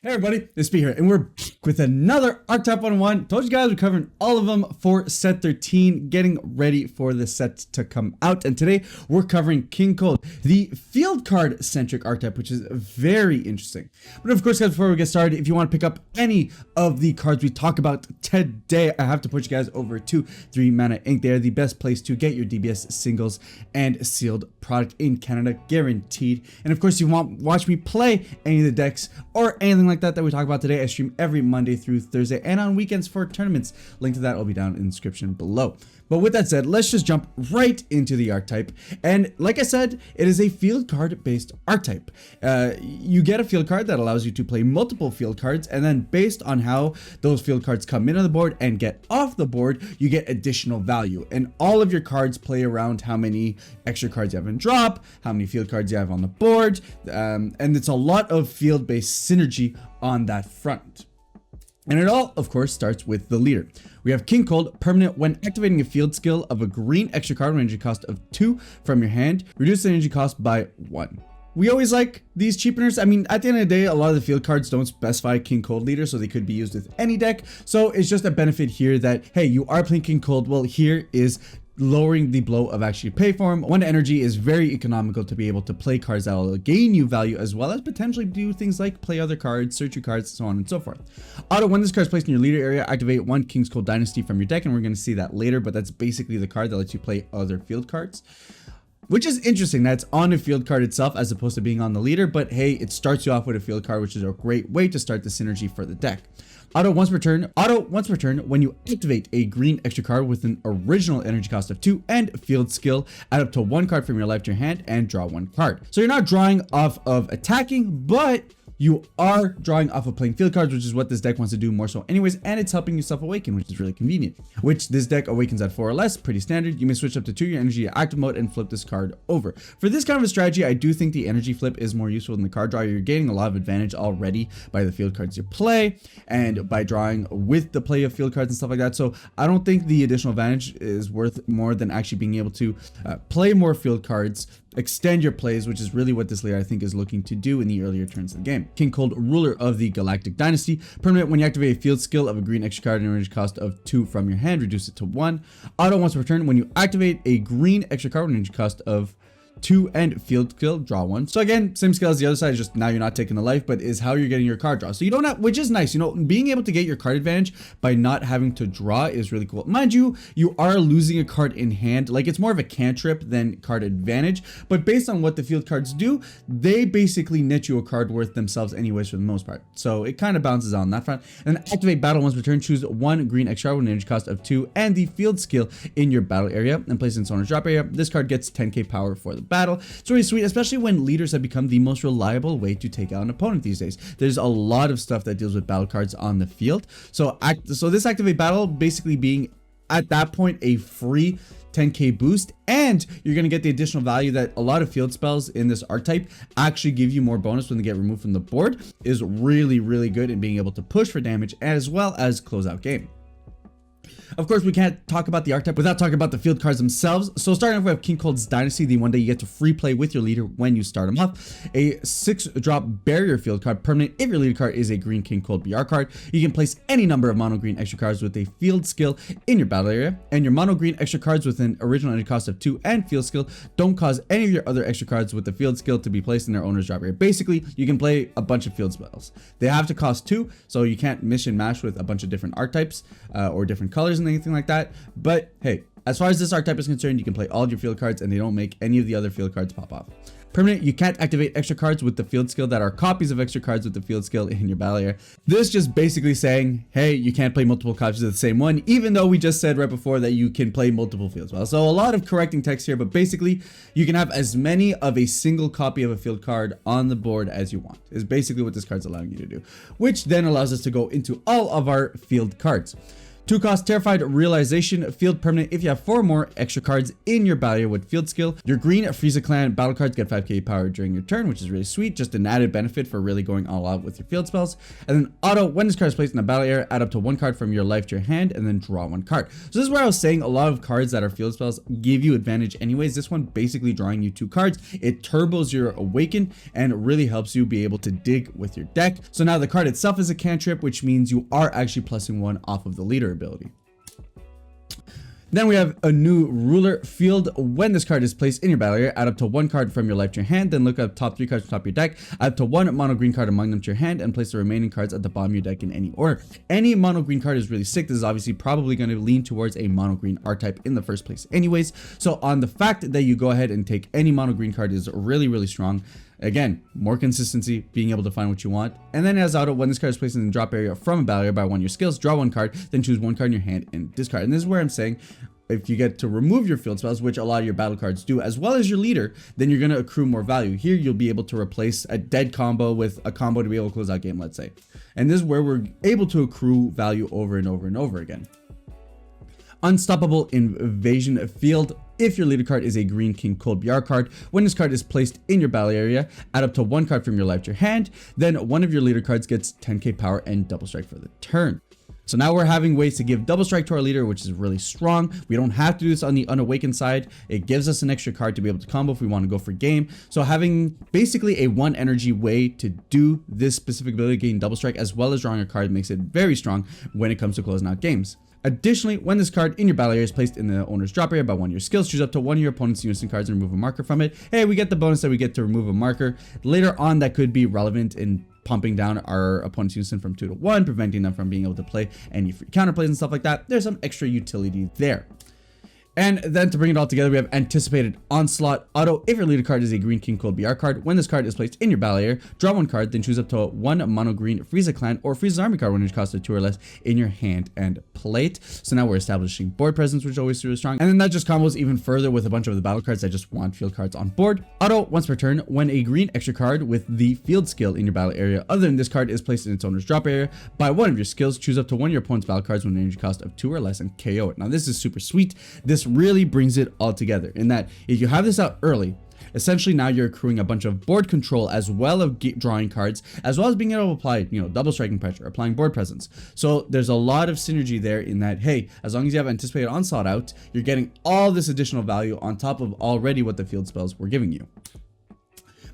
Hey everybody, it's P here, and we're back with another Archetype 101. Told you guys we're covering all of them for set 13, getting ready for the set to come out. And today we're covering King Cold, the field card centric archetype, which is very interesting. But of course, guys, before we get started, if you want to pick up any of the cards we talk about today, I have to put you guys over to 3 Mana Inc. They are the best place to get your DBS singles and sealed product in Canada, guaranteed. And of course, if you want to watch me play any of the decks or anything like that we talk about today, I stream every Monday through Thursday and on weekends for tournaments. Link to that will be down in the description below. But with that said, let's just jump right into the archetype. And like I said, it is a field card based archetype. You get a field card that allows you to play multiple field cards, and then based on how those field cards come in on the board and get off the board, you get additional value. And all of your cards play around how many extra cards you have in drop, how many field cards you have on the board, and it's a lot of field based synergy on that front. And it all, of course, starts with the leader. We have King Cold, permanent when activating a field skill of a green extra card with energy cost of 2 from your hand, reduce the energy cost by 1. We always like these cheapeners. I mean, at the end of the day, a lot of the field cards don't specify King Cold leader, so they could be used with any deck. So it's just a benefit here that, hey, you are playing King Cold. Well, here is lowering the blow of actually pay for him. 1 energy is very economical to be able to play cards that will gain you value, as well as potentially do things like play other cards, search your cards, so on and so forth. Auto, when this card is placed in your leader area, activate 1 King's Cold Dynasty from your deck, and we're going to see that later, but that's basically the card that lets you play other field cards. Which is interesting, that's on a field card itself as opposed to being on the leader, but hey, it starts you off with a field card, which is a great way to start the synergy for the deck. Auto once per turn, when you activate a green extra card with an original energy cost of 2 and field skill, add up to 1 card from your life to your hand and draw 1 card. So you're not drawing off of attacking, but you are drawing off of playing field cards, which is what this deck wants to do more so anyways, and it's helping you self-awaken, which is really convenient. Which this deck awakens at 4 or less, pretty standard. You may switch up to 2 your energy to active mode and flip this card over. For this kind of a strategy, I do think the energy flip is more useful than the card draw. You're gaining a lot of advantage already by the field cards you play, and by drawing with the play of field cards and stuff like that. So I don't think the additional advantage is worth more than actually being able to play more field cards, extend your plays, which is really what this layer I think is looking to do in the earlier turns of the game. King Cold, ruler of the Galactic Dynasty, permanent when you activate a field skill of a green extra card and energy cost of 2 from your hand, reduce it to 1. Auto once per turn, when you activate a green extra card with energy cost of 2 and field skill, draw 1. So again, same skill as the other side, just now you're not taking the life, but is how you're getting your card draw. So you don't have, which is nice, you know, being able to get your card advantage by not having to draw is really cool. Mind you, you are losing a card in hand, like it's more of a cantrip than card advantage, but based on what the field cards do, they basically net you a card worth themselves anyways for the most part. So it kind of bounces out on that front. And then activate battle once per turn, choose 1 green extra with an energy cost of 2 and the field skill in your battle area and place it in its owner's drop area. This card gets 10k power for the battle. It's really sweet, especially when leaders have become the most reliable way to take out an opponent these days. There's a lot of stuff that deals with battle cards on the field. So this activate battle basically being at that point a free 10k boost, and you're going to get the additional value that a lot of field spells in this archetype actually give you more bonus when they get removed from the board, is really, really good in being able to push for damage as well as close out game. Of course, we can't talk about the archetype without talking about the field cards themselves. So starting off, we have King Cold's Dynasty, the one that you get to free play with your leader when you start him off. A 6-drop barrier field card, permanent if your leader card is a green King Cold BR card. You can place any number of mono green extra cards with a field skill in your battle area, and your mono green extra cards with an original energy cost of 2 and field skill don't cause any of your other extra cards with the field skill to be placed in their owner's drop area. Basically, you can play a bunch of field spells. They have to cost 2, so you can't mix and match with a bunch of different archetypes or different colors and anything like that. But hey, as far as this archetype is concerned, you can play all your field cards and they don't make any of the other field cards pop off. Permanent, you can't activate extra cards with the field skill that are copies of extra cards with the field skill in your battle area. This just basically saying, hey, you can't play multiple copies of the same one, even though we just said right before that you can play multiple field spells. So a lot of correcting text here, but basically you can have as many of a single copy of a field card on the board as you want, is basically what this card's allowing you to do, which then allows us to go into all of our field cards. 2-cost Terrified Realization, field permanent. If you have 4 more extra cards in your battle area with field skill, your green Frieza Clan battle cards get 5k power during your turn, which is really sweet. Just an added benefit for really going all out with your field spells. And then auto, when this card is placed in the battle area, add up to 1 card from your life to your hand and then draw 1 card. So this is where I was saying a lot of cards that are field spells give you advantage anyways. This one basically drawing you 2 cards. It turbos your Awaken and really helps you be able to dig with your deck. So now the card itself is a cantrip, which means you are actually plussing 1 off of the leader ability. Then we have a new ruler field. When this card is placed in your battle area, add up to 1 card from your life to your hand, then look up top 3 cards from top of your deck, add up to 1 mono green card among them to your hand, and place the remaining cards at the bottom of your deck in any order. Any mono green card is really sick. This is obviously probably going to lean towards a mono green archetype in the first place anyways. So on the fact that you go ahead and take any mono green card is really, really strong. Again, more consistency, being able to find what you want. And then as auto, when this card is placed in the drop area from a battle area by 1 of your skills, draw 1 card, then choose 1 card in your hand and discard. And this is where I'm saying, if you get to remove your field spells, which a lot of your battle cards do, as well as your leader, then you're going to accrue more value. Here, you'll be able to replace a dead combo with a combo to be able to close out game, let's say. And this is where we're able to accrue value over and over and over again. Unstoppable Invasion Field. If your leader card is a green King Cold BR card, when this card is placed in your battle area, add up to 1 card from your life to your hand, then one of your leader cards gets 10k power and double strike for the turn. So now we're having ways to give double strike to our leader, which is really strong. We don't have to do this on the unawakened side. It gives us an extra card to be able to combo if we want to go for game. So having basically a 1 energy way to do this specific ability, gain double strike, as well as drawing a card, makes it very strong when it comes to closing out games. Additionally, when this card in your battle area is placed in the owner's drop area by 1 of your skills, choose up to 1 of your opponent's Unison cards and remove a marker from it. Hey, we get the bonus that we get to remove a marker. Later on, that could be relevant in pumping down our opponent's Unison from 2 to 1, preventing them from being able to play any free counterplays and stuff like that. There's some extra utility there. And then to bring it all together, we have Anticipated Onslaught Auto. If your leader card is a green King Cold BR card, when this card is placed in your battle area, draw 1 card, then choose up to 1 mono green Frieza Clan or Frieza's Army card when it costs 2 or less in your hand and plate. So now we're establishing board presence, which is always really strong. And then that just combos even further with a bunch of the battle cards that just want field cards on board. Auto, once per turn, when a green extra card with the field skill in your battle area other than this card is placed in its owner's drop area by 1 of your skills, choose up to 1 of your opponent's battle cards with an energy cost of 2 or less and KO it. Now this is super sweet. This really brings it all together in that if you have this out early, essentially now you're accruing a bunch of board control as well as drawing cards, as well as being able to apply, double striking pressure, applying board presence. So there's a lot of synergy there in that, hey, as long as you have Anticipated Onslaught out, you're getting all this additional value on top of already what the field spells were giving you.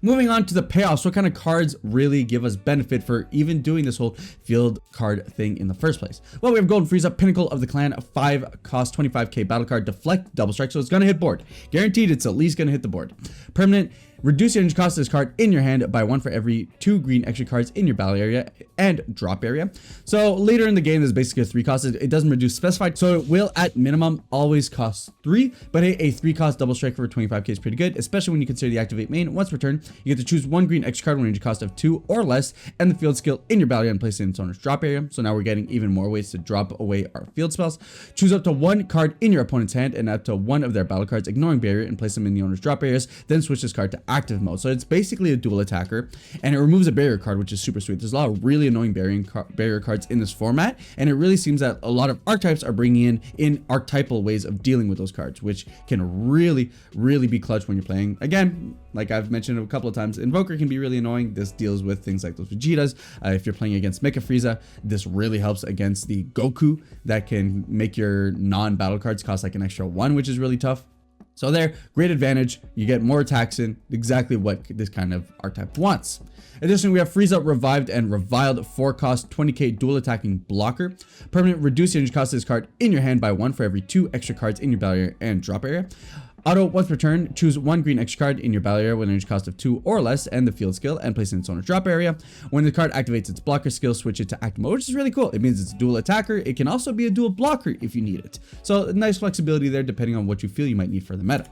Moving on to the payoffs, what kind of cards really give us benefit for even doing this whole field card thing in the first place? Well, we have Golden Frieza, Pinnacle of the Clan, 5 cost 25k battle card, deflect, double strike, so it's gonna hit board. Guaranteed it's at least gonna hit the board. Permanent, reduce the energy cost of this card in your hand by 1 for every 2 green extra cards in your battle area and drop area. So later in the game, there's basically a 3 cost. It doesn't reduce specified, so it will at minimum always cost 3, but hey, a 3 cost double strike for 25k is pretty good, especially when you consider the activate main. Once per turn, you get to choose 1 green extra card with an energy cost of 2 or less and the field skill in your battle area and place it in its owner's drop area. So now we're getting even more ways to drop away our field spells. Choose up to 1 card in your opponent's hand and up to 1 of their battle cards, ignoring barrier, and place them in the owner's drop areas, then switch this card to active mode. So it's basically a dual attacker, and it removes a barrier card, which is super sweet. There's a lot of really annoying barrier cards in this format, and it really seems that a lot of archetypes are bringing in archetypal ways of dealing with those cards, which can really be clutch when you're playing. Again, like I've mentioned a couple of times, Invoker can be really annoying. This deals with things like those Vegetas. If you're playing against Mecha Frieza, this really helps against the Goku that can make your non-battle cards cost like an extra 1, which is really tough. So there, great advantage. You get more attacks in, exactly what this kind of archetype wants. Additionally, we have Frieza Revived and Reviled, 4 cost 20k dual attacking blocker. Permanent, reduce the energy cost of this card in your hand by 1 for every 2 extra cards in your battle area and drop area. Auto, once per turn, choose 1 green extra card in your battle area with an energy cost of 2 or less and the field skill and place it in its owner's drop area. When the card activates its blocker skill, switch it to active mode, which is really cool. It means it's a dual attacker. It can also be a dual blocker if you need it. So nice flexibility there depending on what you feel you might need for the meta.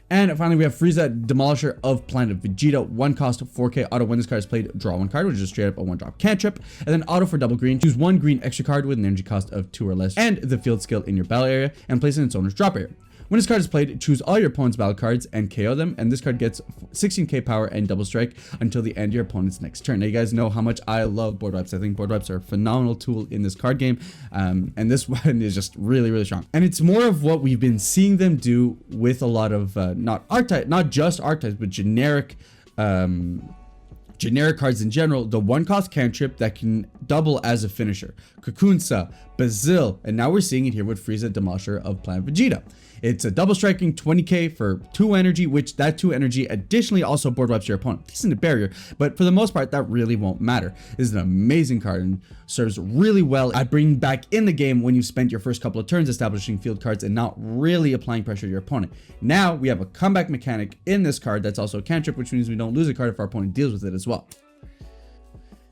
And finally, we have Frieza, Demolisher of Planet Vegeta, 1 cost 4k auto. When this card is played, draw 1 card, which is straight up a 1-drop cantrip. And then auto for double green, choose 1 green extra card with an energy cost of 2 or less and the field skill in your battle area and place it in its owner's drop area. When this card is played, choose all your opponent's battle cards and KO them, and this card gets 16k power and double strike until the end of your opponent's next turn. Now you guys know how much I love board wipes. I think board wipes are a phenomenal tool in this card game, and this one is just really strong. And it's more of what we've been seeing them do with a lot of not just archetypes, but generic cards in general. The 1-cost cantrip that can double as a finisher, Kakunsa, Bazil, and now we're seeing it here with Frieza, Demolisher of Planet Vegeta. It's a double striking 20k for 2 energy, which that 2 energy additionally also board wipes your opponent. This isn't a barrier, but for the most part, that really won't matter. This is an amazing card and serves really well at bringing back in the game when you've spent your first couple of turns establishing field cards and not really applying pressure to your opponent. Now we have a comeback mechanic in this card that's also a cantrip, which means we don't lose a card if our opponent deals with it as well.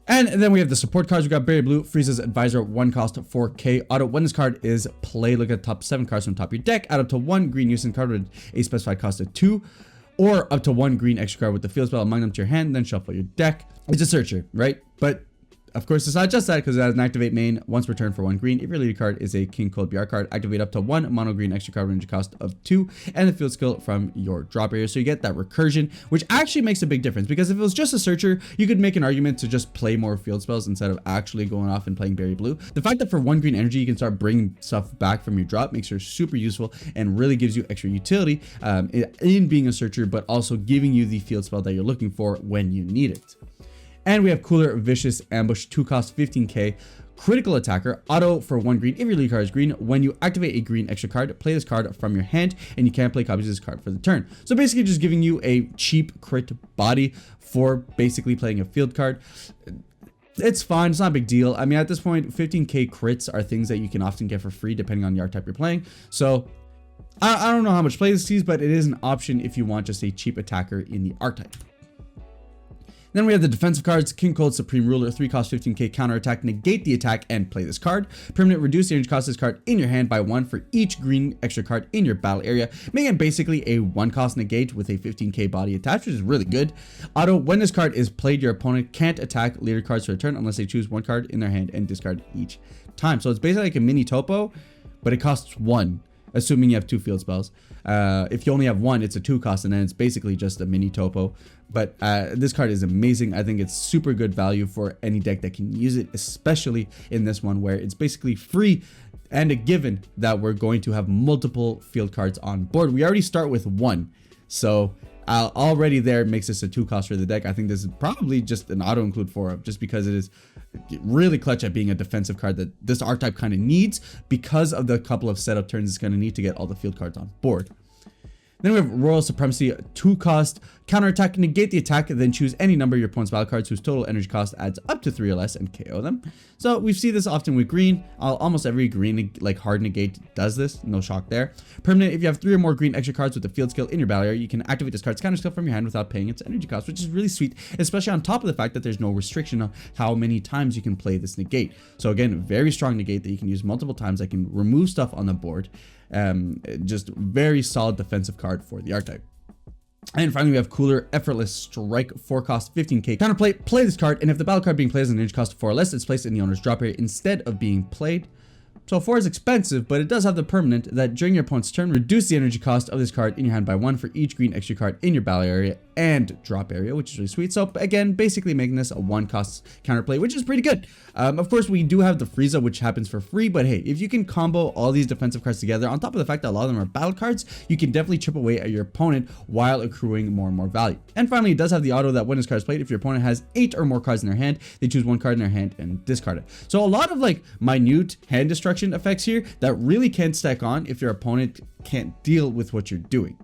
And then we have the support cards. We got Berry Blue, Frieza's Advisor, 1-cost 4k auto. When this card is played, look at the top 7 cards from the top of your deck. Add up to 1 green Unison card with a specified cost of 2, or up to 1 green extra card with the field spell among them to your hand, then shuffle your deck. It's a searcher, right? But of course, it's not just that, because it has an activate main once per turn for 1 green. If your leader card is a King Cold BR card, activate up to 1 mono green extra card with a cost of 2 and the field skill from your drop area. So you get that recursion, which actually makes a big difference, because if it was just a searcher, you could make an argument to just play more field spells instead of actually going off and playing Berry Blue. The fact that for 1 green energy, you can start bringing stuff back from your drop makes her super useful and really gives you extra utility in being a searcher, but also giving you the field spell that you're looking for when you need it. And we have Cooler Vicious Ambush, 2-cost 15k critical attacker, auto for 1 green. If your lead card is green, when you activate a green extra card, play this card from your hand, and you can't play copies of this card for the turn. So basically just giving you a cheap crit body for basically playing a field card. It's fine, it's not a big deal. I mean, at this point, 15k crits are things that you can often get for free depending on the archetype you're playing. So I don't know how much play this sees, but it is an option if you want just a cheap attacker in the archetype. Then we have the defensive cards, King Cold Supreme Ruler, 3-cost 15k counter attack, negate the attack and play this card. Permanent, reduce the energy cost of this card in your hand by 1 for each green extra card in your battle area, making it basically a 1-cost negate with a 15k body attached, which is really good. Auto, when this card is played, your opponent can't attack leader cards for a turn unless they choose 1 card in their hand and discard each time. So it's basically like a mini topo, but it costs 1. Assuming you have 2 field spells. If you only have 1, it's a 2-cost, and then it's basically just a mini topo. But this card is amazing. I think it's super good value for any deck that can use it, especially in this one where it's basically free and a given that we're going to have multiple field cards on board. We already start with 1, so already there makes this a 2-cost for the deck. I think this is probably just an auto include for just because it is really clutch at being a defensive card that this archetype kind of needs because of the couple of setup turns it's going to need to get all the field cards on board. Then we have Royal Supremacy, 2-cost counterattack, negate the attack, then choose any number of your opponent's battle cards whose total energy cost adds up to 3 or less and KO them. So we see this often with green. Almost every green like hard negate does this, no shock there. Permanent, if you have 3 or more green extra cards with the field skill in your battle area, you can activate this card's counter skill from your hand without paying its energy cost, which is really sweet, especially on top of the fact that there's no restriction on how many times you can play this negate. So again, very strong negate that you can use multiple times that can remove stuff on the board. Just very solid defensive card for the archetype. And finally, we have Cooler Effortless Strike, 4-cost 15k counterplay. Play this card, and if the battle card being played has an energy cost of 4 or less, it's placed in the owner's drop area instead of being played. So 4 is expensive, but it does have the permanent that during your opponent's turn, reduce the energy cost of this card in your hand by 1 for each green extra card in your battle area and drop area, which is really sweet. So again, basically making this a 1-cost counterplay, which is pretty good. Of course, we do have the Frieza, which happens for free, but hey, if you can combo all these defensive cards together, on top of the fact that a lot of them are battle cards, you can definitely chip away at your opponent while accruing more and more value. And finally, it does have the auto that when this card is played, if your opponent has 8 or more cards in their hand, they choose 1 card in their hand and discard it. So a lot of like minute hand destruction effects here that really can stack on if your opponent can't deal with what you're doing.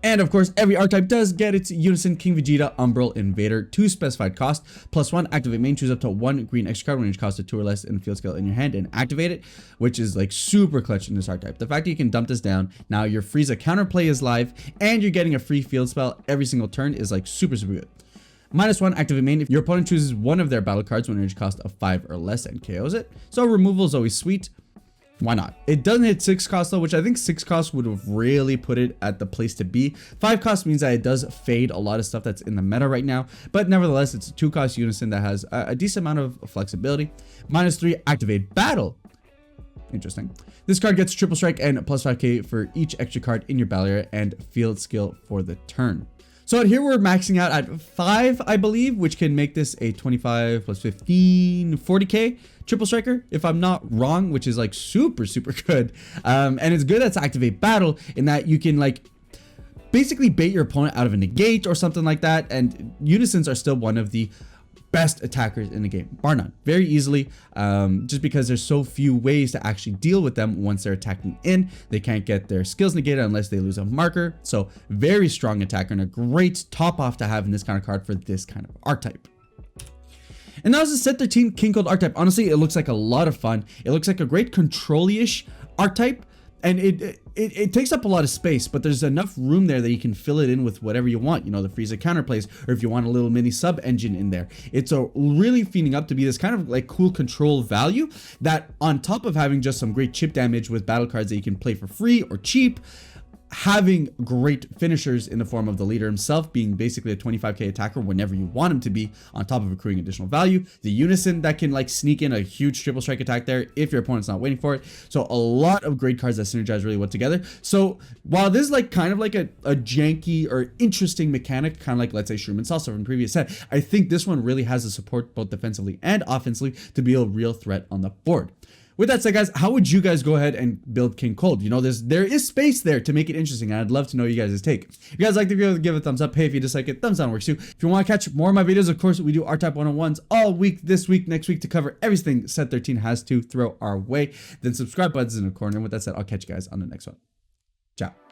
And of course, every archetype does get its Unison, King Vegeta, Umbral, Invader, 2 specified cost, +1 activate main, choose up to 1 green extra card when it costs 2 or less in field skill in your hand and activate it, which is like super clutch in this archetype. The fact that you can dump this down, now your Frieza counterplay is live, and you're getting a free field spell every single turn is like super good. -1 activate main if your opponent chooses one of their battle cards when energy cost of 5 or less and KOs it. So removal is always sweet. Why not? It doesn't hit 6 cost though, which I think 6 cost would have really put it at the place to be. 5 cost means that it does fade a lot of stuff that's in the meta right now, but nevertheless, it's a 2-cost Unison that has a decent amount of flexibility. -3 activate battle. interesting. This card gets triple strike and plus 5k for each extra card in your battle area and field skill for the turn. So here we're maxing out at 5, I believe, which can make this a 25 plus 15, 40k triple striker, if I'm not wrong, which is like super good. And it's good to activate battle in that you can like basically bait your opponent out of a negate or something like that. And Unisons are still one of the best attackers in the game, bar none, very easily, just because there's so few ways to actually deal with them once they're attacking in. They can't get their skills negated unless they lose a marker. So very strong attacker and a great top off to have in this kind of card for this kind of archetype. And that was the Set 13 King Cold archetype. Honestly, it looks like a lot of fun. It looks like a great control-ish archetype. And it takes up a lot of space, but there's enough room there that you can fill it in with whatever you want, you know, the Frieza counterplays, or if you want a little mini sub engine in there. It's a really feeding up to be this kind of like cool control value that, on top of having just some great chip damage with battle cards that you can play for free or cheap, having great finishers in the form of the leader himself being basically a 25k attacker whenever you want him to be, on top of accruing additional value, the Unison that can like sneak in a huge triple strike attack there if your opponent's not waiting for it. So a lot of great cards that synergize really well together. So while this is like kind of like a janky or interesting mechanic, kind of like, let's say, Shroom and Salsa from the previous set, I think this one really has the support both defensively and offensively to be a real threat on the board. With that said, guys, how would you guys go ahead and build King Cold? You know, there is space there to make it interesting, and I'd love to know you guys' take. If you guys like the video, give it a thumbs up. Hey, if you dislike it, thumbs down works too. If you want to catch more of my videos, of course, we do Archetype 101s all week, this week, next week, to cover everything Set 13 has to throw our way. Then subscribe buttons in the corner. And with that said, I'll catch you guys on the next one. Ciao.